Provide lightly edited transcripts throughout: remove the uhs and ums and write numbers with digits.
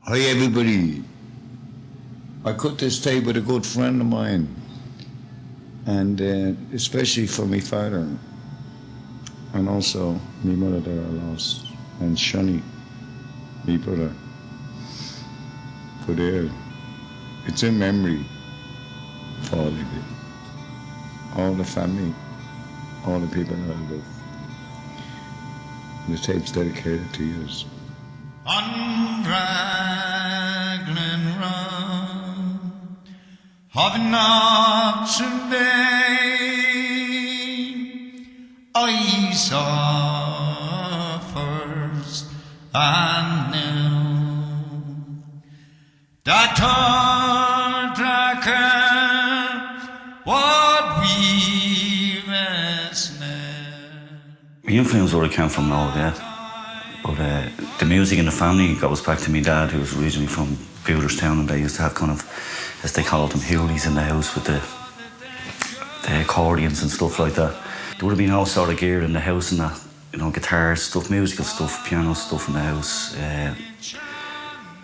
Hi everybody. I cut this tape with a good friend of mine, and especially for my father, and also my mother that I lost, and Shani, my brother. For there, it's in memory for all of you, all the family, all the people that I love. The tape's dedicated to you. On Raglan Run, having not vain, I saw first and knew that what we must know. The influence where I came from now, yeah. But the music in the family goes back to my dad, who was originally from Booterstown, and they used to have kind of, as they called them, hoolies in the house with the accordions and stuff like that. There would have been all sort of gear in the house and that, you know, guitars, stuff, musical stuff, piano stuff in the house. And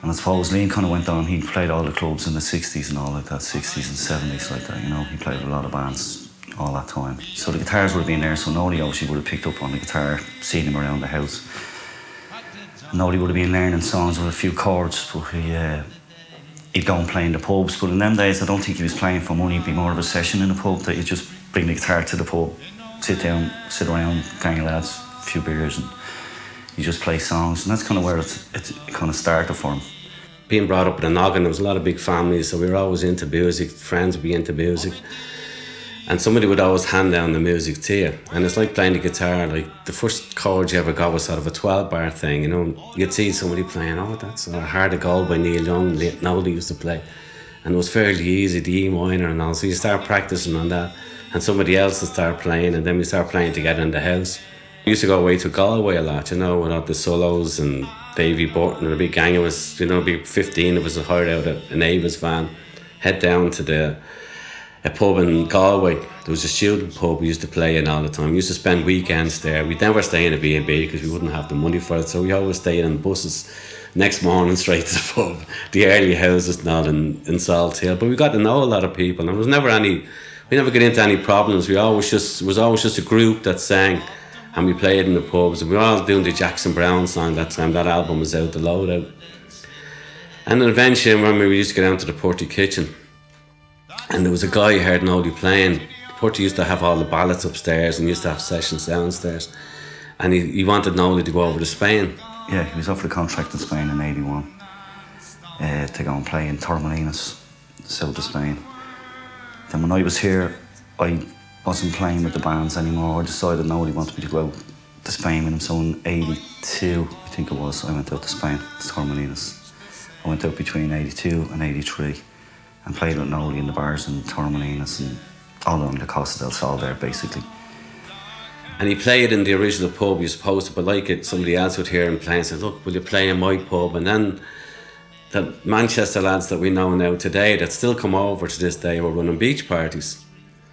I suppose Liam kind of went on, he played all the clubs in the 60s and all like that, 60s and 70s like that, you know. He played with a lot of bands all that time. So the guitars would have been there, so Noel obviously would have picked up on the guitar, seen him around the house. Nobody would have been learning songs with a few chords, but he'd go and play in the pubs. But in them days, I don't think he was playing for money. It'd be more of a session in the pub, that you just bring the guitar to the pub, sit down, sit around, gang of lads, a few beers, and you just play songs. And that's kind of where it kind of started for him. Being brought up in a noggin, there was a lot of big families, so we were always into music. Friends would be into music. And somebody would always hand down the music to you. And it's like playing the guitar, like the first chord you ever got was sort of a 12-bar thing, you know. You'd see somebody playing, oh, that's Heart of Gold by Neil Young, Noel used to play. And it was fairly easy, the E minor and all. So you start practicing on that, and somebody else would start playing, and then we start playing together in the house. We used to go away to Galway a lot, you know, with all the solos and Davy Burton and a big gang of us, you know, be 15 of us hired out an Ava's van, head down to a pub in Galway. There was a student pub we used to play in all the time. We used to spend weekends there. We'd never stay in a B&B because we wouldn't have the money for it, so we always stayed in buses next morning straight to the pub, the early houses and all in Salt Hill. But we got to know a lot of people, and there was never we never got into any problems. It was always just a group that sang, and we played in the pubs, and we were all doing the Jackson Browne song that time. That album was out, The Loadout. And then eventually, I remember we used to get down to the Purty Kitchen, and there was a guy who heard Nolly playing. Purty used to have all the ballads upstairs and used to have sessions downstairs. And he wanted Nolly to go over to Spain. Yeah, he was offered a contract in Spain in '81 to go and play in Torremolinos, south of Spain. Then when I was here, I wasn't playing with the bands anymore. I decided Nolly wanted me to go out to Spain with him. So in '82, I think it was, I went out to Spain, to Torremolinos. I went out between '82 and '83. And played with Nolly in the bars in Torremolinos and all along the Costa del Sol there, basically. And he played in the original pub he was supposed to, but like it, somebody else would hear him play and say, look, will you play in my pub? And then the Manchester lads that we know now today that still come over to this day were running beach parties.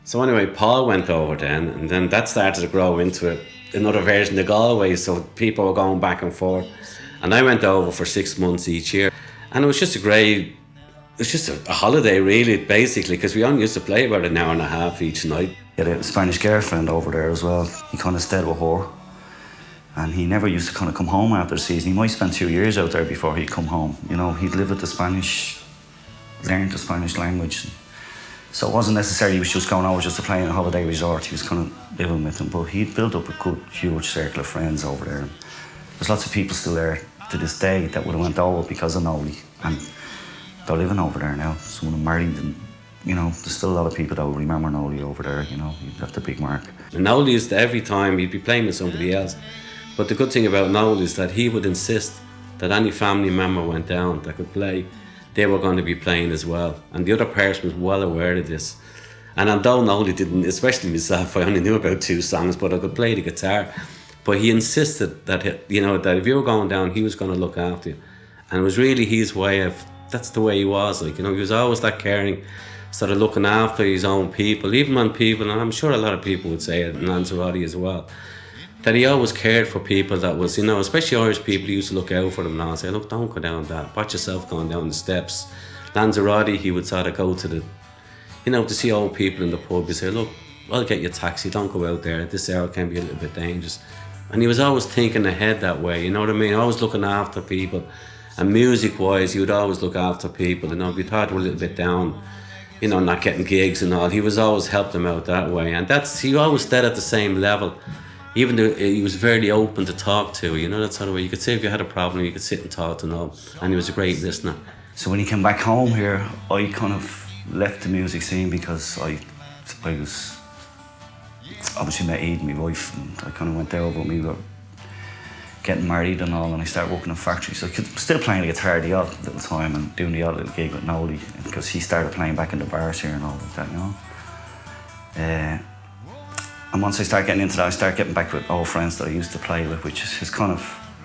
So anyway, Paul went over then, and then that started to grow into another version of Galway, so people were going back and forth. And I went over for 6 months each year. And it was just a holiday, really, basically, because we only used to play about an hour and a half each night. He had a Spanish girlfriend over there as well. He kind of stayed with her. And he never used to kind of come home after the season. He might spend 2 years out there before he'd come home. You know, he'd live with the Spanish, learn the Spanish language. So it wasn't necessarily he was just going over just to play in a holiday resort. He was kind of living with them. But he'd built up a good, huge circle of friends over there. And there's lots of people still there to this day that would have went over because of Nolly. And they're living over there now. Some of them married, and you know, there's still a lot of people that will remember Nolly over there. You know, he left a big mark. And Nolly used to, every time he'd be playing with somebody else. But the good thing about Nolly is that he would insist that any family member went down that could play, they were going to be playing as well. And the other person was well aware of this. And although Nolly didn't, especially myself, I only knew about 2 songs, but I could play the guitar. But he insisted that, you know, that if you were going down, he was going to look after you. And it was really his way of, that's the way he was, like, you know, he was always that caring, sort of looking after his own people, even on people, and I'm sure a lot of people would say it in Lanzarote as well. that he always cared for people that was, you know, especially Irish people, he used to look out for them now and say, look, don't go down that, watch yourself going down the steps. Lanzarote, he would sort of go to the, you know, to see old people in the pub, he'd say, look, I'll get you a taxi, don't go out there, this hour can be a little bit dangerous. And he was always thinking ahead that way, you know what I mean, always looking after people. And music-wise, he would always look after people, you know, if you thought they were a little bit down, you know, not getting gigs and all, he was always helped them out that way. And he always stayed at the same level. Even though he was very open to talk to, you know, that sort of way. You could say if you had a problem, you could sit and talk to him, and he was a great listener. So when he came back home here, I kind of left the music scene because I was obviously met Eve, my wife, and I kind of went there over me. We were getting married and all, and I started working in factories. So I was still playing the guitar the odd little time and doing the odd little gig with Noel, because he started playing back in the bars here and all like that, you know. And once I started getting into that, I started getting back with old friends that I used to play with, which is kind of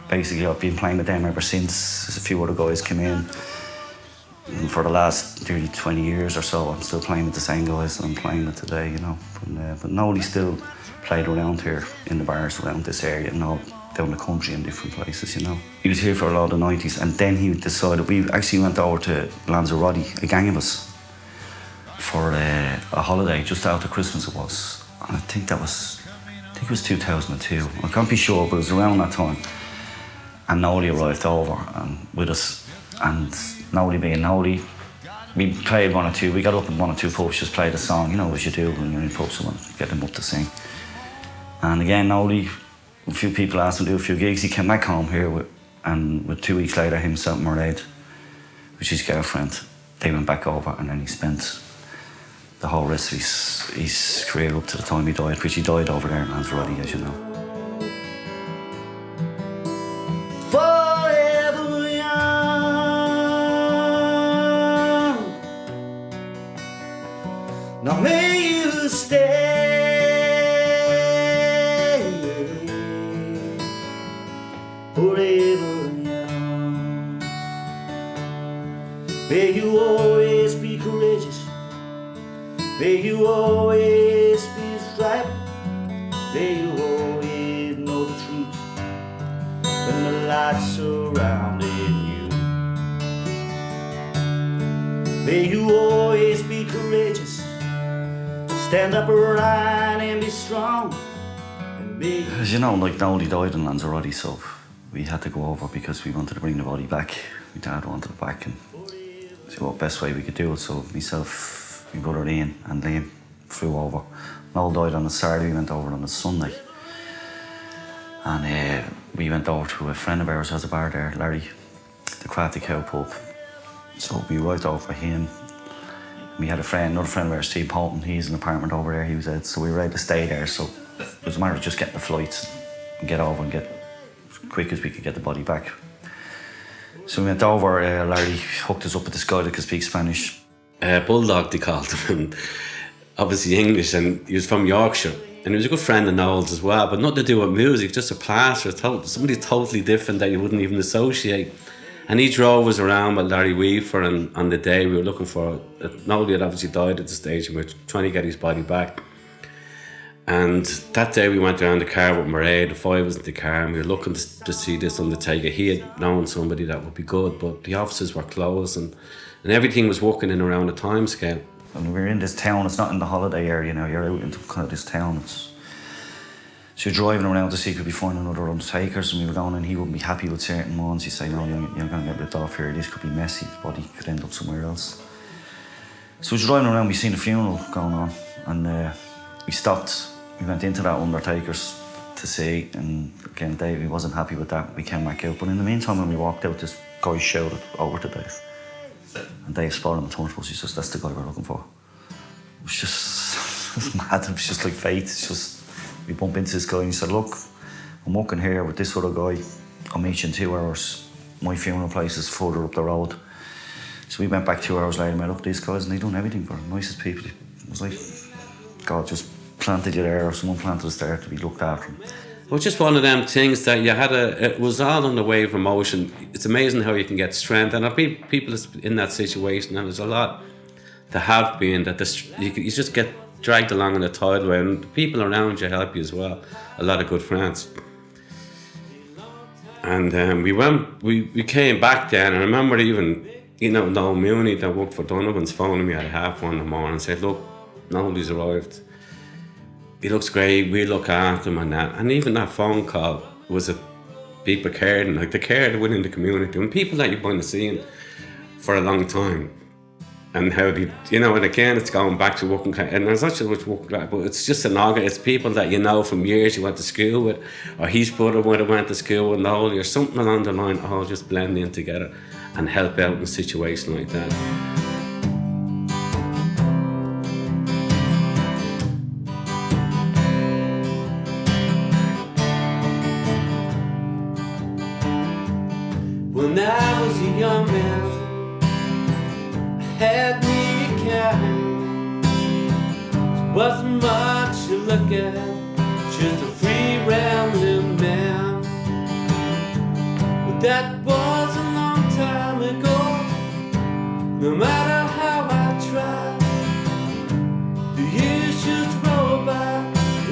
basically I've been playing with them ever since. There's a few other guys came in. And for the last nearly 20 years or so, I'm still playing with the same guys that I'm playing with today, you know. But Noel still played around here in the bars around this area and all down the country in different places, you know. He was here for a lot of the 90s, and then he decided, we actually went over to Lanzarote, a gang of us, for a holiday just after Christmas it was. I think it was 2002. I can't be sure, but it was around that time. And Noel arrived over and with us, and Noel being Noel, we played we got up in one or two pubs, just played a song, you know, as you do when you're in pubs, someone get them up to sing. And again, Noel, a few people asked him to do a few gigs. He came back home here with 2 weeks later, himself and Mairead, which is his girlfriend, they went back over, and then he spent the whole rest of his career up to the time he died, which he died over there in Lanzarote, as you know. Forever young, now may you stay forever young. May you always be courageous. May you always be striped. May you always know the truth when the light's surrounding you. May you always be courageous. Stand upright and be strong. And be. As you know, like Noel died in Lanzarote, so we had to go over because we wanted to bring the body back. My dad wanted it back and see what best way we could do it. So myself, my brother Ian and Liam flew over. Noel died on a Saturday, we went over on a Sunday. And we went over to a friend of ours who has a bar there, Larry, the Crafty Cow pub. So we arrived over for him. We had another friend of ours, Steve Halpin, he's in an apartment over there, he was out, so we were able to stay there. So it was a matter of just getting the flights and get over and get as quick as we could get the body back. So we went over, Larry hooked us up with this guy that could speak Spanish. Bulldog, they called him, and obviously English, and he was from Yorkshire. And he was a good friend of Noel's as well, but nothing to do with music, just a plaster, somebody totally different that you wouldn't even associate. And he drove us around with Larry Weaver, and on the day we were looking for, Noel had obviously died at the stage, and we were trying to get his body back. And that day we went around the car with Mairead, the five of us in the car, and we were looking to see this undertaker. He had known somebody that would be good, but the offices were closed, and everything was working in around a time scale. And we're in this town, it's not in the holiday area now, you're out into kind of this town. So you're driving around to see if you could be finding other undertakers, and we were going, and he wouldn't be happy with certain ones. He'd say, no, you're going to get ripped off here, this could be messy, the body could end up somewhere else. So we were driving around, we seen a funeral going on, and we stopped. We went into that undertaker's to see, and again, Dave, he wasn't happy with that. We came back out, but in the meantime, when we walked out, this guy shouted over to Dave. And Dave spotted him and turned to us, he says, that's the guy we're looking for. It was just, it was mad, it was just like fate. It's just, we bump into this guy and he said, look, I'm working here with this other guy. I'll meet you in 2 hours. My funeral place is further up the road. So we went back 2 hours later, met up with these guys, and they done everything for him. Nicest people. It was like, God just planted you there, or someone planted us there to be looked after. It was just one of them things that you had it was all on the wave of emotion. It's amazing how you can get strength, and I've been people in that situation, and there's a lot that have been, that you just get dragged along in a tidal way, and the people around you help you as well. A lot of good friends. And we came back then, and I remember even, Noel McGuinness that worked for Donovan's phoning me at 1:30 in the morning and said, look, Noel's arrived. He looks great, we look after him and that. And even that phone call was people caring, like they cared within the community. And people that you've been seeing for a long time. And how they, and again, it's going back to working, and there's not so much working, but it's just it's people that from years you went to school with, or his brother would have went to school with Noel, or something along the line, all just blend in together and help out in a situation like that. When I was a young man, had me a kind. It wasn't much to look at, just a free rambling man. But that was a long time ago. No matter how I tried, the years just roll by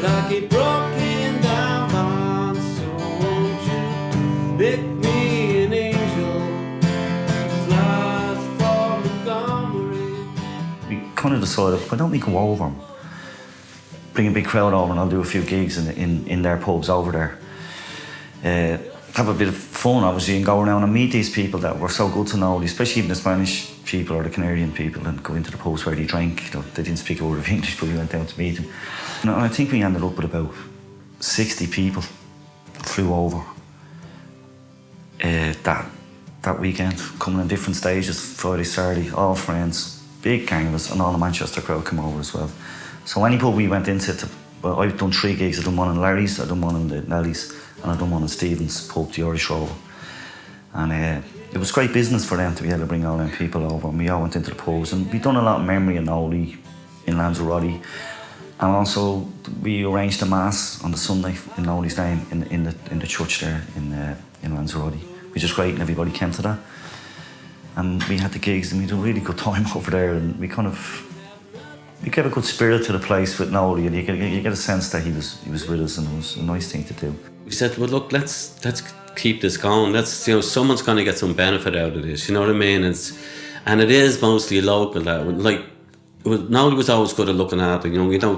like a broken down bond. So won't you pick me an angel who flies from Montgomery? We kind of decided, why don't we go over and bring a big crowd over, and I'll do a few gigs in their pubs over there. Have a bit of fun, obviously, and go around and meet these people that were so good to know, especially even the Spanish people or the Canadian people, and go into the pubs where they drank. They didn't speak a word of English, but we went down to meet them. And I think we ended up with about 60 people flew over that weekend, coming in different stages, Friday, Saturday, all friends, big gang of us, and all the Manchester crowd come over as well. So any pub we went into, well, I've done 3 gigs. I've done one in Larry's, I've done one in the Nelly's, and I've done one in Stephen's pub, the Irish Rover. And it was great business for them to be able to bring all them people over, and we all went into the pubs, and we done a lot of memory in Ollie, in Lanzarote, and also we arranged a mass on the Sunday in Ollie's name in the church there in Lanzarote, which is great, and everybody came to that. And we had the gigs, and we had a really good time over there, and we gave a good spirit to the place with Noel, and you get a sense that he was with us, and it was a nice thing to do. We said, well, look, let's keep this going. Someone's going to get some benefit out of this. You know what I mean? And it is mostly local. Noel was always good at looking after.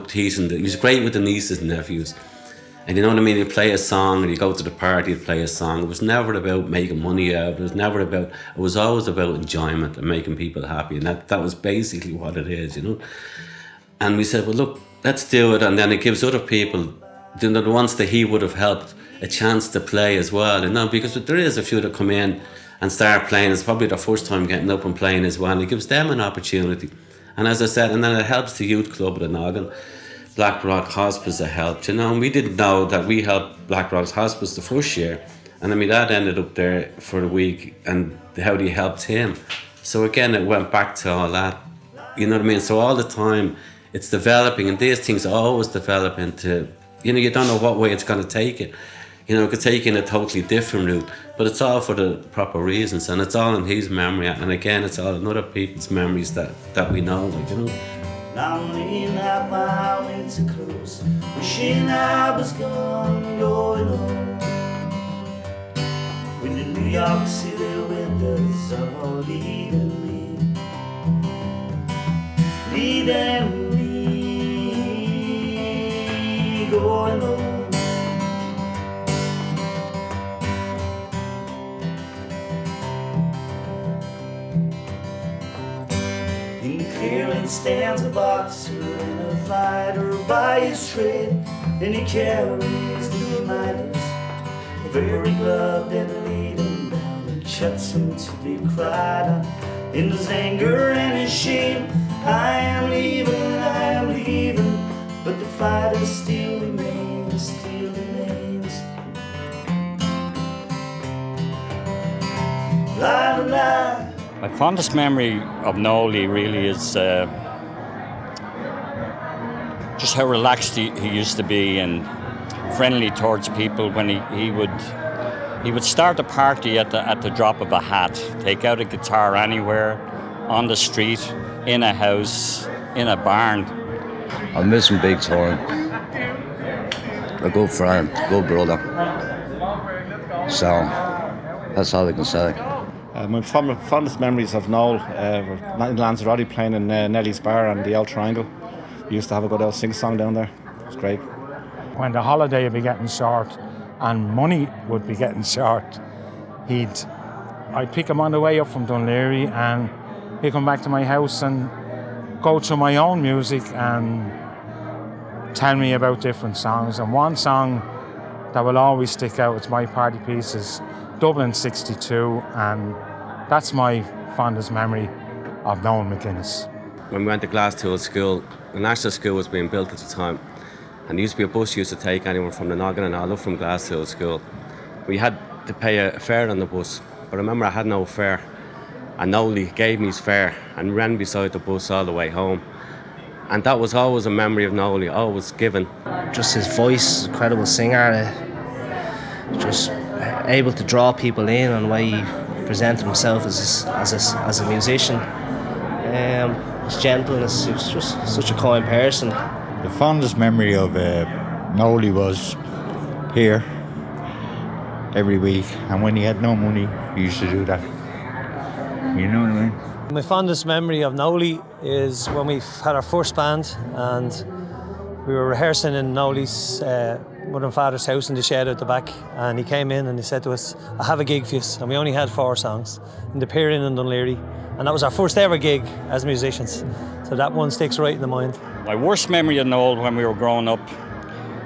Teasing. He was great with the nieces and nephews. And you know what I mean? He'd play a song, and you go to the party, he'd play a song. It was never about making money out. It was always about enjoyment and making people happy. And that was basically what it is, And we said, well, look, let's do it. And then it gives other people, the ones that he would have helped, a chance to play as well. Because there is a few that come in and start playing. It's probably their first time getting up and playing as well. And it gives them an opportunity. And as I said, and then it helps the youth club at Noggin. Black Rock Hospice that helped, And we didn't know that we helped Black Rock Hospice the first year. And then my dad ended up there for a week, and how they helped him. So again, it went back to all that. You know what I mean? So all the time, it's developing, and these things always develop into, you don't know what way it's going to take it. It could take in a totally different route, but it's all for the proper reasons, and it's all in his memory, and again, it's all in other people's memories that we know, Now I'm laying out my eyelids are closed, wishing I was gone, going home. When the New York City windows are all leading me, going home. In the clearing stands a boxer and a fighter by his trade, and he carries the reminders of every glove that laid him down and shuts him to be cried on. In his anger and his shame, I am leaving, but the fighter still remains, La la la. My fondest memory of Noel really is just how relaxed he used to be and friendly towards people. When he would start a party at the drop of a hat, take out a guitar anywhere, on the street, in a house, in a barn. I'm missing Big Thorn. A good friend, good brother. So, that's all I can say. My fondest memories of Noel were in Lanzarote playing in Nelly's Bar and the El Triangle. We used to have a good old sing-song down there. It was great. When the holiday would be getting short and money would be getting short, I'd pick him on the way up from Dunleary and he'd come back to my house and go through my own music and tell me about different songs. And one song that will always stick out, it's my party piece, is Dublin 62, and that's my fondest memory of Noel McGuinness. When we went to Glasstool School, the National School was being built at the time, and there used to be a bus used to take anyone from the Noggin and all up from Glasstool School. We had to pay a fare on the bus, but I remember I had no fare, and Noel gave me his fare and ran beside the bus all the way home. And that was always a memory of Noel, always given. Just his voice, incredible singer, just able to draw people in on the way he presented himself as a musician. His gentleness, he was just such a kind person. The fondest memory of Noel was here every week, and when he had no money, he used to do that. You know what I mean? My fondest memory of Noel is when we had our first band and we were rehearsing in Noel's mother and father's house in the shed out the back, and he came in and he said to us, I have a gig for you, and we only had 4 songs in the Pier Inn in Dunleary, and that was our first ever gig as musicians, so that one sticks right in the mind. My worst memory of Noel when we were growing up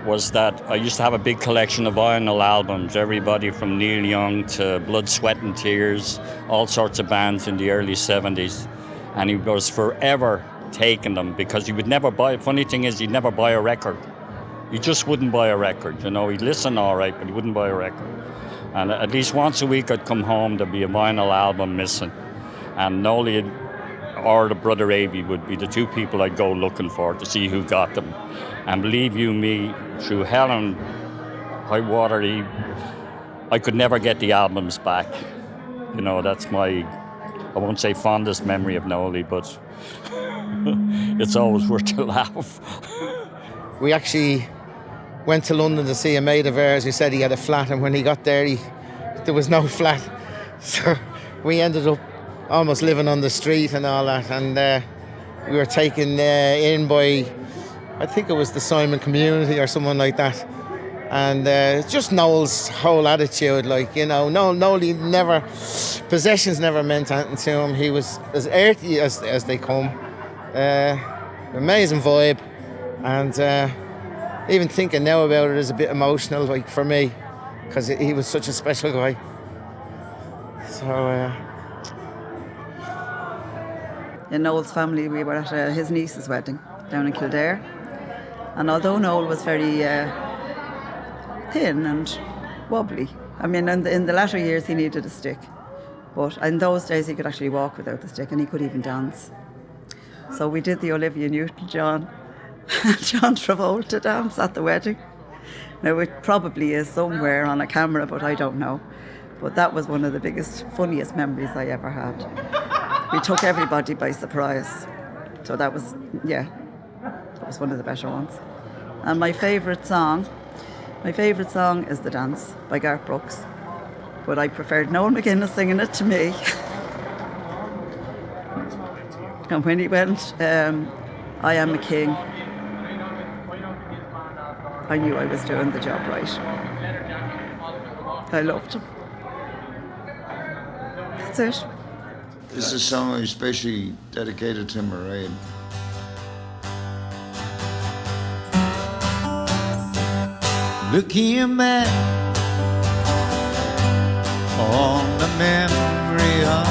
was that I used to have a big collection of vinyl albums, everybody from Neil Young to Blood, Sweat and Tears, all sorts of bands in the early 70s, and he was forever taking them because he would never buy. Funny thing is, he'd never buy a record. He just wouldn't buy a record, you know. He'd listen all right, but he wouldn't buy a record. And at least once a week I'd come home, there'd be a vinyl album missing. And Noel or the brother Avey would be the 2 people I'd go looking for to see who got them. And believe you me, through hell and high water, I could never get the albums back. You know, that's my, I won't say fondest memory of Noel, but it's always worth a laugh. We actually went to London to see a mate of ours who said he had a flat, and when he got there, there was no flat. So we ended up almost living on the street and all that, and we were taken in by, I think it was the Simon community or someone like that. And just Noel's whole attitude, like, you know, Noel, he never, possessions never meant anything to him. He was as earthy as they come. Amazing vibe. And even thinking now about it is a bit emotional, like, for me, because he was such a special guy. So, in Noel's family, we were at his niece's wedding down in Kildare. And although Noel was very thin and wobbly, I mean, in the latter years he needed a stick. But in those days he could actually walk without the stick, and he could even dance. So we did the Olivia Newton-John Travolta dance at the wedding. Now it probably is somewhere on a camera, but I don't know. But that was one of the biggest, funniest memories I ever had. We took everybody by surprise. So that was one of the better ones. And my favourite song is The Dance by Garth Brooks. But I preferred Noel McGuinness singing it to me. And when he went, I Am a King, I knew I was doing the job right. I loved him. That's it. This is a song I especially dedicated to Mairead. Looking back on the memory of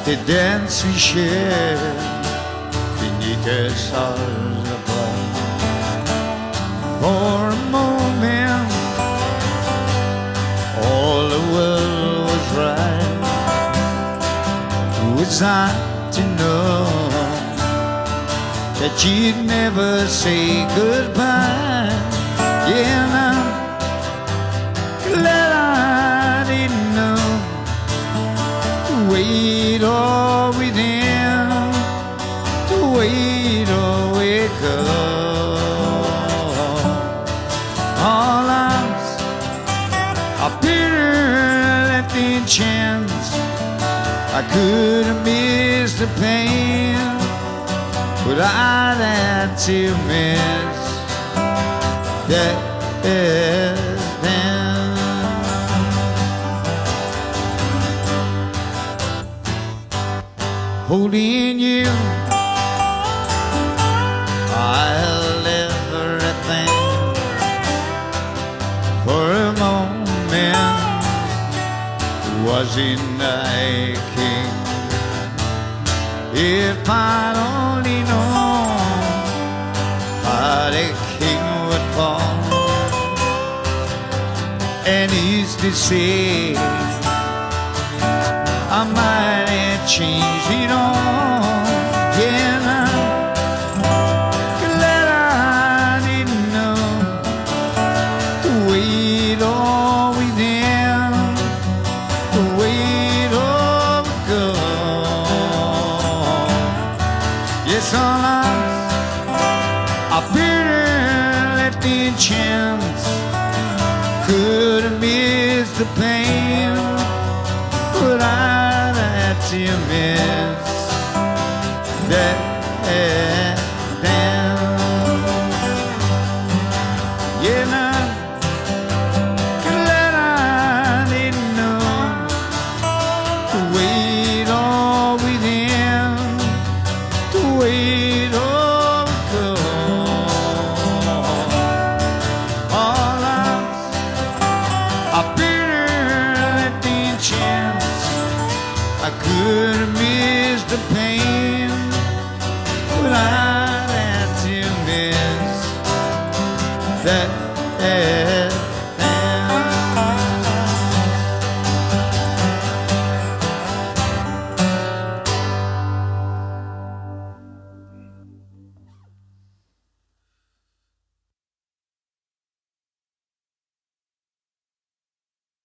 the dance we shared beneath the stars above. For a moment, all the world was right. Was I to know that you'd never say goodbye? Yeah, and I'm glad I didn't know the way it all within, the way chance. I could have missed the pain, but I'd had to miss that. Holding you, I'll everything for a moment wasn't a king. If I'd only known how the king would fall, and he's to say I might have changed it all. Yeah, I'm glad I didn't know the way it all went down, the way it all would go. Yes, all I better let the chance. Could have missed the pain, but I'd had to miss that down. Yeah, now, glad I didn't know the way it all within, the way it all would go. All I better let the chance. I could have missed the pain.